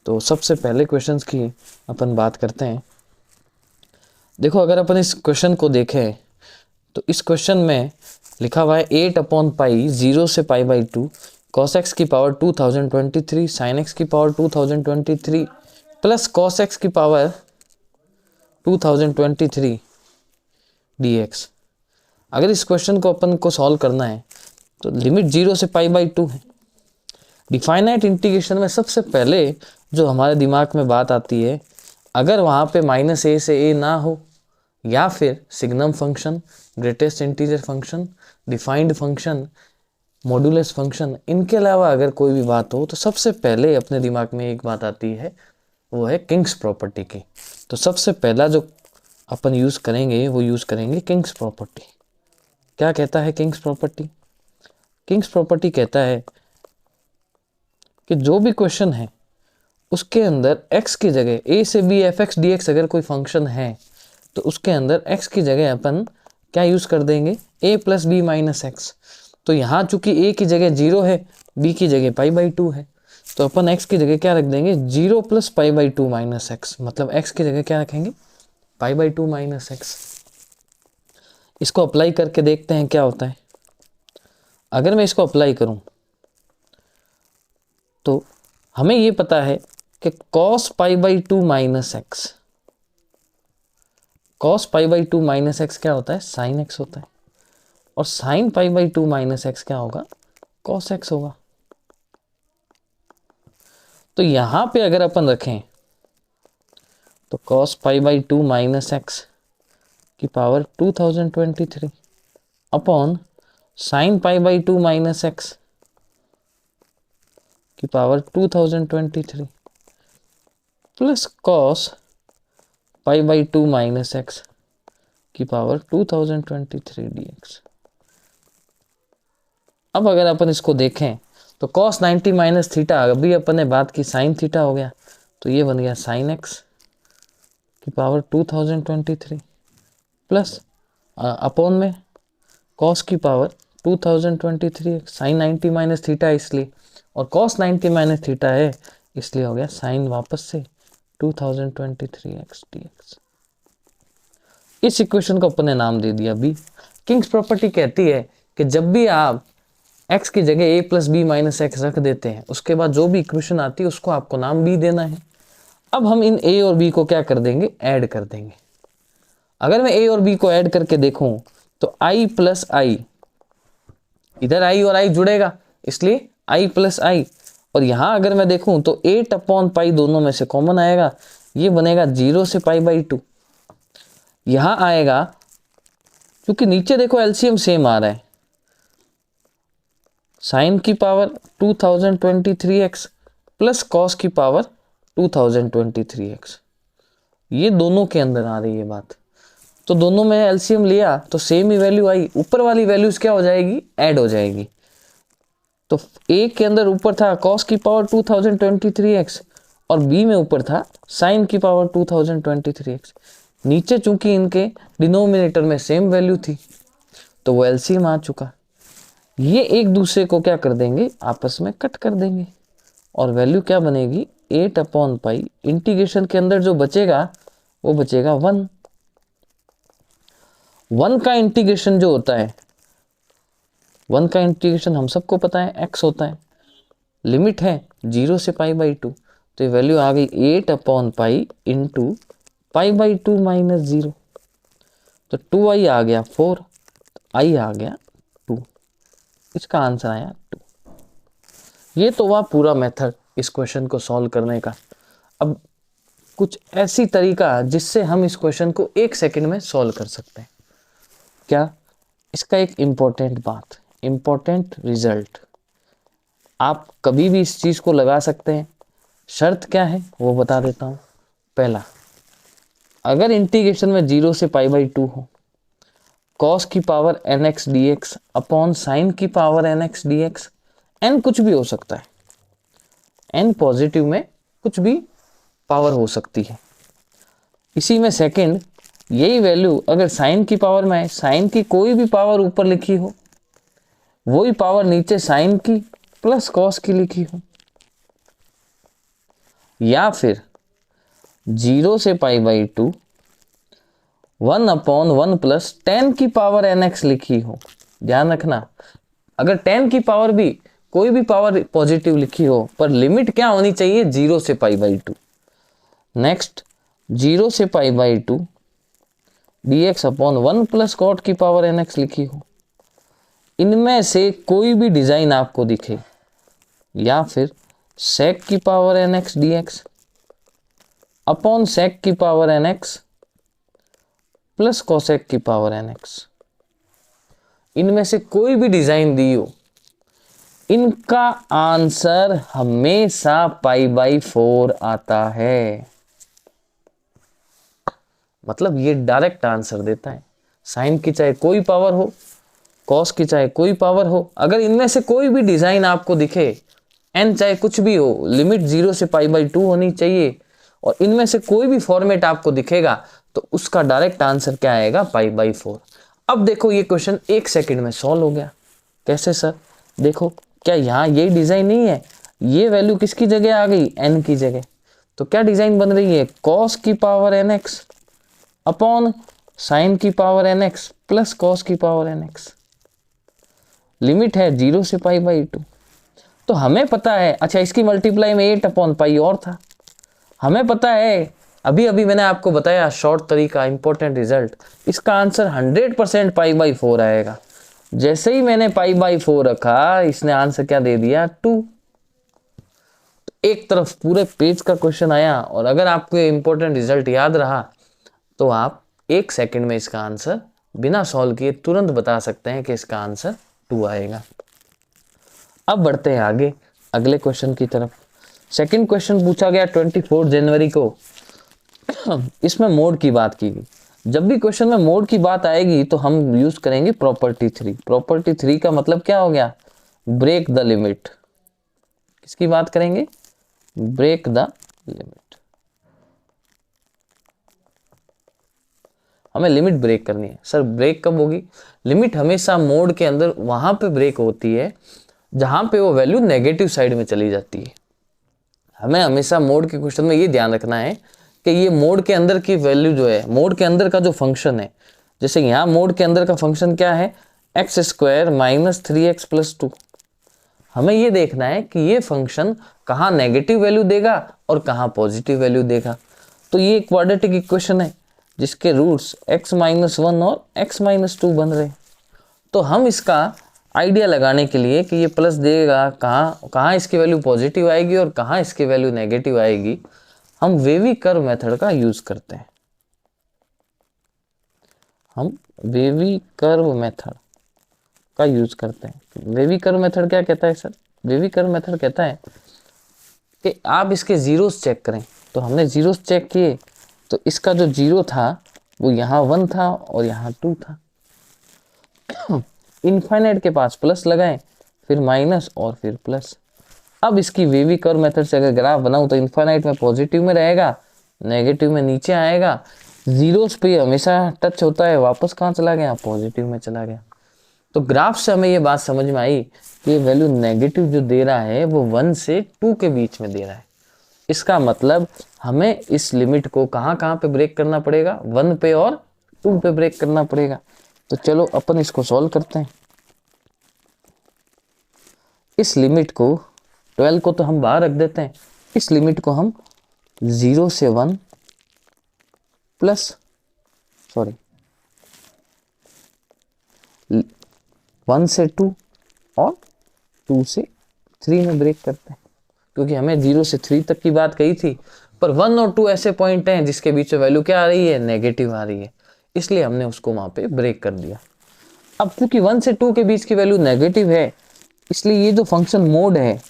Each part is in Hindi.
तो सबसे पहले क्वेश्चंस की अपन बात करते हैं। देखो अगर अपन इस क्वेश्चन को देखें तो इस क्वेश्चन में लिखा हुआ है 8/पाई 0 से π/2 cos x की पावर 2023 sin x की पावर 2023 प्लस cos x की पावर 2023 dx। अगर इस क्वेश्चन को अपन को सॉल्व करना है तो लिमिट 0 से π/2 है। डिफाइनाइट इंटीग्रेशन में सबसे पहले जो हमारे दिमाग में बात आती है, अगर वहाँ पे -a से a ना हो या फिर signum function, greatest integer function, defined function, modulus function, इनके अलावा अगर कोई भी बात हो तो सबसे पहले अपने दिमाग में एक बात आती है, वो है किंग्स प्रॉपर्टी की। तो सबसे पहला जो अपन यूज़ करेंगे वो यूज़ करेंगे किंग्स प्रॉपर्टी। क्या कहता है किंग्स प्रॉपर्टी? किंग्स प्रॉपर्टी कहता है कि जो भी क्वेश्चन है उसके अंदर x की जगह a से b f(x) dx अगर कोई फंक्शन है तो उसके अंदर x की जगह अपन क्या यूज़ कर देंगे, a + b - x। तो यहाँ चूंकि a की जगह 0 है, b की जगह π/2 है, तो अपन x की जगह क्या रख देंगे, 0 + π/2 - x। मतलब x की जगह क्या रखेंगे, π/2 - x। इसको अप्लाई करके देखते हैं क्या होता है। अगर मैं इसको अप्लाई करूं तो हमें ये पता है कि cos π/2 - x, cos π/2 - x क्या होता है, sin x होता है, और sin π/2 - x क्या होगा, cos x होगा। तो यहां पे अगर अपन रखें तो cos π/2 - x की पावर 2023 अपॉन sin π/2 - x की पावर 2023 प्लस cos π/2 - x की पावर 2023 dx। अब अगर अपन इसको देखें तो cos 90 - थीटा, अभी अपन ने बात की sin थीटा हो गया, तो ये बन गया sin x की पावर 2023 प्लस अपॉन में cos की पावर 2023 sin 90 - थीटा इसलिए, और cos 90 - थीटा है इसलिए हो गया sin वापस से 2023x dx। इस इक्वेशन को अपन ने नाम दे दिया b। किंग्स प्रॉपर्टी कहती है कि जब भी आप x की जगह a + b - x रख देते हैं, उसके बाद जो भी इक्वेशन आती है उसको आपको नाम b देना है। अब हम इन a और b को क्या कर देंगे, ऐड कर देंगे। अगर मैं a और b को ऐड करके देखूं तो i + i, इधर i और i जुड़ेगा इसलिए i + i, और यहां अगर मैं देखूं तो 8/पाई दोनों में से कॉमन आएगा, ये बनेगा 0 से π/2। यहां आएगा क्योंकि नीचे देखो एलसीएम सेम आ रहा है, साइन की पावर 2023x प्लस कॉस की पावर 2023x, ये दोनों के अंदर आ रही है बात। तो दोनों में एलसीएम लिया तो सेम ही वैल्यू आई, ऊपर वाली वैल्यूज क्या हो जाएगी, ऐड हो जाएगी। तो ए के अंदर ऊपर था cos की पावर 2023x और बी में ऊपर था sin की पावर 2023x। नीचे चूंकि इनके डिनोमिनेटर में सेम वैल्यू थी तो वो एलसीएम आ चुका। ये एक दूसरे को क्या कर देंगे, आपस में कट कर देंगे, और वैल्यू क्या बनेगी, 8/पाई। इंटीग्रेशन के अंदर जो बचेगा वो बचेगा 1। 1 का इंटीग्रेशन जो होता है, 1 का इंटीग्रेशन हम सबको पता है x होता है, लिमिट है 0 से π/2, तो ये वैल्यू आ गई 8/पाई इंटू π/2 - 0, तो 2i आ गया 4, i आ गया 2, इसका आंसर आया 2। ये तो वह पूरा मेथड इस क्वेश्चन को सॉल्व करने का। अब कुछ ऐसी तरीका जिससे हम इस क्वेश्चन को 1 सेकंड में सॉल्व कर सकते हैं। क्या, इसका एक इम्पोर्टेंट बात, इम्पोर्टेंट रिजल्ट, आप कभी भी इस चीज़ को लगा सकते हैं। शर्त क्या है वो बता देता हूँ। पहला, अगर इंटीग्रेशन में 0 से π/2 हो, cos की power nx dx upon sin की पावर nx dx, n कुछ भी हो सकता है, n पॉजिटिव में कुछ भी पावर हो सकती है। इसी में सेकंड, यही वैल्यू अगर sin की पावर में है, sin की कोई भी पावर ऊपर लिखी हो, वही पावर नीचे sin की प्लस cos की लिखी हो, या फिर 0 से π/2 1/1 प्लस 10 की पावर nx लिखी हो। ध्यान रखना, अगर 10 की पावर भी कोई भी पावर पॉजिटिव लिखी हो, पर लिमिट क्या होनी चाहिए, 0 से π/2। नेक्स्ट 0 से π/2 dx/1 प्लस कॉट की पावर nx लिखी हो। इनमें से कोई भी डिजाइन आपको दिखे, या फिर sec की power nx dx upon sec की पावर nx प्लस cosec की पावर nx, इनमें से कोई भी डिजाइन दी हो, इनका आंसर हमेशा π/4 आता है। मतलब ये डायरेक्ट आंसर देता है। साइन की चाहे कोई पावर हो, कॉस की चाहे कोई पावर हो, अगर इनमें से कोई भी डिजाइन आपको दिखे, एन चाहे कुछ भी हो, लिमिट 0 से π/2 होनी चाहिए, और इनमें से कोई भी फॉर्मेट आपको दिखेगा, तो उसका डायरेक्ट आंसर क्या आएगा, π/4। अब देखो ये क्वेश्चन 1 सेकंड में सॉल्व हो गया। कैसे सर? देखो, क्या यहाँ ये डिजाइन नहीं है, ये वैल्यू किसकी जगह आ गई, एन की जगह। तो क्या डिजाइन बन रही है, कॉस की पावर nx अपॉन साइन की पावर nx प्लस कॉस की पावर nx। लिमिट है 0 से π/2। तो हमें पता है, अच्छा इसकी मल्टीप्लाई में 8/π और था। हमें पता है, अभी अभी मैंने आपको बताया शॉर्ट तरीका, इंपॉर्टेंट रिजल्ट, इसका आंसर 100% π/4 आएगा। जैसे ही मैंने π/4 रखा, इसने आंसर क्या दे दिया, 2। एक तरफ पूरे पेज का क्वेश्चन आया, और अगर आपको इंपॉर्टेंट रिजल्ट याद रहा तो आप 1 सेकंड में इसका आंसर बिना सॉल्व किए तुरंत बता सकते हैं कि इसका आंसर 2 आएगा। अब बढ़ते हैं आगे अगले क्वेश्चन की तरफ। सेकंड क्वेश्चन पूछा गया 24 जनवरी को। इसमें मोड की बात की गई। जब भी क्वेश्चन में मोड की बात आएगी तो हम यूज करेंगे प्रॉपर्टी 3। प्रॉपर्टी 3 का मतलब क्या हो गया, ब्रेक द लिमिट। किसकी बात करेंगे, ब्रेक द लिमिट। हमें लिमिट ब्रेक करनी है। सर ब्रेक कब होगी, लिमिट हमेशा मोड के अंदर वहां पे ब्रेक होती है जहां पे वो वैल्यू नेगेटिव साइड में चली जाती है। हमें हमेशा मोड के क्वेश्चन में ये ध्यान रखना है कि ये मोड के अंदर की वैल्यू जो है, मोड के अंदर का जो फंक्शन है, जैसे यहाँ मोड के अंदर का फंक्शन क्या है, x² - 3x + 2। हमें ये देखना है कि ये फंक्शन कहाँ नेगेटिव वैल्यू देगा और कहाँ पॉजिटिव वैल्यू देगा। तो ये एक क्वाड्रेटिक इक्वेशन है जिसके रूट्स x-1 और x-2 बन रहे। तो हम इसका आइडिया लगाने के लिए कि ये प्लस देगा, कहाँ इसकी वैल्यू पॉजिटिव आएगी और कहाँ इसकी वैल्यू नेगेटिव आएगी, हम वेवी कर्व मेथड का यूज करते हैं। हम वेवी कर्व मेथड का यूज करते हैं। वेवी कर्व मेथड क्या कहता है सर, वेवी कर्व मेथड कहता है कि आप इसके जीरोस चेक करें। तो हमने जीरोस चेक किए, तो इसका जो 0 था वो यहाँ 1 था और यहाँ 2 था। इनफाइनाइट के पास प्लस लगाएं, फिर माइनस और फिर प्लस। अब इसकी वेवी कर्व मेथड से अगर ग्राफ बनाऊं तो इनफाइनाइट में पॉजिटिव में रहेगा, नेगेटिव में नीचे आएगा, जीरोस पे हमेशा टच होता है, वापस कहाँ चला गया, पॉजिटिव में चला गया। तो ग्राफ से हमें ये बात समझ में आई कि ये वैल्यू नेगेटिव जो दे रहा है वो 1 से 2 के बीच में दे रहा है। इसका मतलब हमें इस लिमिट को कहाँ पे ब्रेक करना पड़ेगा, 1 पे और 2 पे ब्रेक करना पड़ेगा। तो चलो अपन इसको सॉल्व करते हैं। इस लिमिट को 12 को तो हम बाहर रख देते हैं, इस लिमिट को हम 0 से 1 प्लस 1 से 2 और 2 से 3 में ब्रेक करते हैं, क्योंकि हमें 0 से 3 तक की बात कही थी, पर 1 और 2 ऐसे पॉइंट हैं जिसके बीच में वैल्यू क्या आ रही है, नेगेटिव आ रही है, इसलिए हमने उसको वहां पे ब्रेक कर दिया। अब क्योंकि 1 से 2 के बीच की वैल्यू नेगेटिव है, इसलिए ये जो फंक्शन मोड है,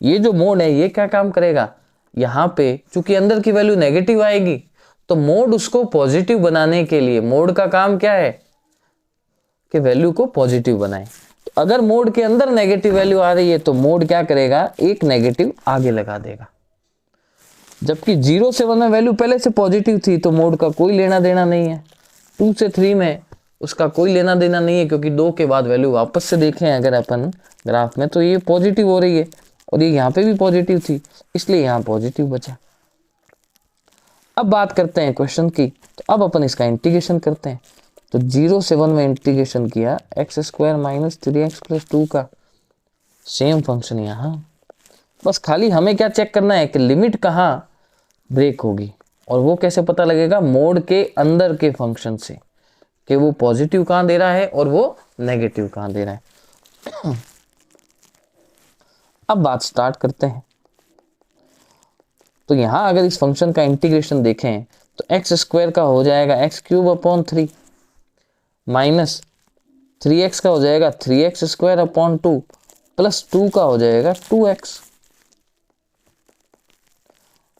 ये जो मोड है, ये क्या काम करेगा, यहाँ पे चूंकि अंदर की वैल्यू नेगेटिव आएगी तो मोड उसको पॉजिटिव बनाने के लिए, मोड का काम क्या है कि वैल्यू को पॉजिटिव बनाए। तो अगर मोड के अंदर नेगेटिव वैल्यू आ रही है तो मोड क्या करेगा, एक नेगेटिव आगे लगा देगा। जबकि 0 से 1 में वैल्यू पहले से पॉजिटिव थी तो मोड का कोई लेना देना नहीं है, 2 से 3 में उसका कोई लेना देना नहीं है, क्योंकि 2 के बाद वैल्यू वापस से देखें अगर अपन ग्राफ में तो ये पॉजिटिव हो रही है। और ये यहाँ पे भी पॉजिटिव थी, इसलिए यहाँ पॉजिटिव बचा। अब बात करते हैं क्वेश्चन की, तो अब अपन इसका इंटीग्रेशन करते हैं। तो 0 से 1 में इंटीग्रेशन किया x square minus 3x plus 2 का, सेम फंक्शन यहाँ। बस खाली हमें क्या चेक करना है कि लिमिट कहाँ ब्रेक होगी, और वो कैसे पता लगेगा, मोड के अंदर के फंक्शन से, कि वो पॉजिटिव कहाँ दे रहा है और वो नेगेटिव कहाँ दे रहा है। अब बात स्टार्ट करते हैं। तो यहां अगर इस फंक्शन का इंटीग्रेशन देखें तो एक्स स्क्वायर का हो जाएगा x cube upon 3 minus 3x का हो जाएगा 3x स्क्वायर अपॉन 2 प्लस 2 का हो जाएगा 2x।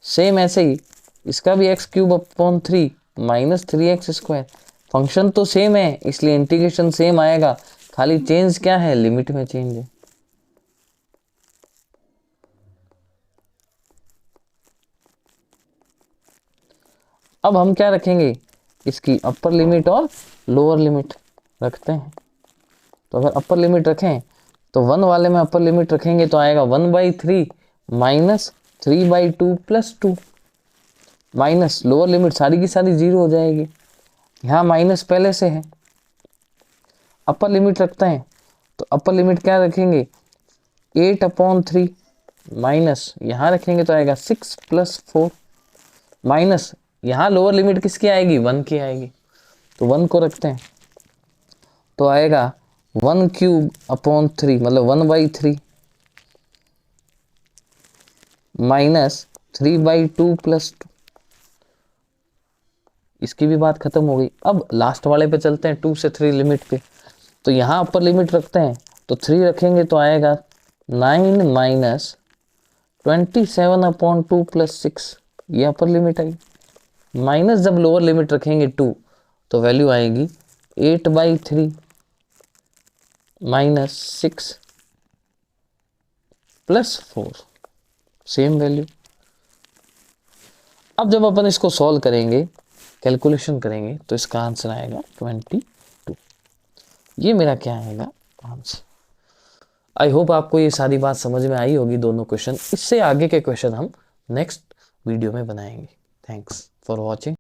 सेम ऐसे ही इसका भी x cube upon 3 minus 3x square. Function तो सेम है इसलिए इंटीग्रेशन सेम आएगा, खाली चेंज क्या है, लिमिट में चेंज है। अब हम क्या रखेंगे, इसकी अपर लिमिट और लोअर लिमिट रखते हैं। तो अगर अपर लिमिट रखें तो 1 वाले में अपर लिमिट रखेंगे तो आएगा 1/3 minus 3/2 plus 2 minus lower limit सारी की सारी 0 हो जाएगी, यहाँ माइनस पहले से है। अपर लिमिट रखते हैं तो अपर लिमिट क्या रखेंगे 8/3 माइनस यहाँ रखेंगे तो आएगा 6 प्लस 4 माइनस यहाँ लोअर लिमिट किसकी आएगी 1 की आएगी, तो 1 को रखते हैं तो आएगा 1 क्यूब अपॉन 3 मतलब 1/3 माइनस 3/2 प्लस 2। इसकी भी बात खत्म हो गई। अब लास्ट वाले पे चलते हैं 2 से 3 लिमिट पे। तो यहाँ अपर लिमिट रखते हैं तो 3 रखेंगे तो आएगा 9 माइनस 27/2 प्लस 6, ये अपर लिमिट आई। माइनस जब लोअर लिमिट रखेंगे 2 तो वैल्यू आएगी 8/3 माइनस 6 प्लस 4, सेम वैल्यू। अब जब अपन इसको सॉल्व करेंगे, कैलकुलेशन करेंगे, तो इसका आंसर आएगा 22। ये मेरा क्या आएगा आंसर। आई होप आपको ये सारी बात समझ में आई होगी, दोनों क्वेश्चन। इससे आगे के क्वेश्चन हम नेक्स्ट वीडियो में बनाएंगे। Thanks for watching.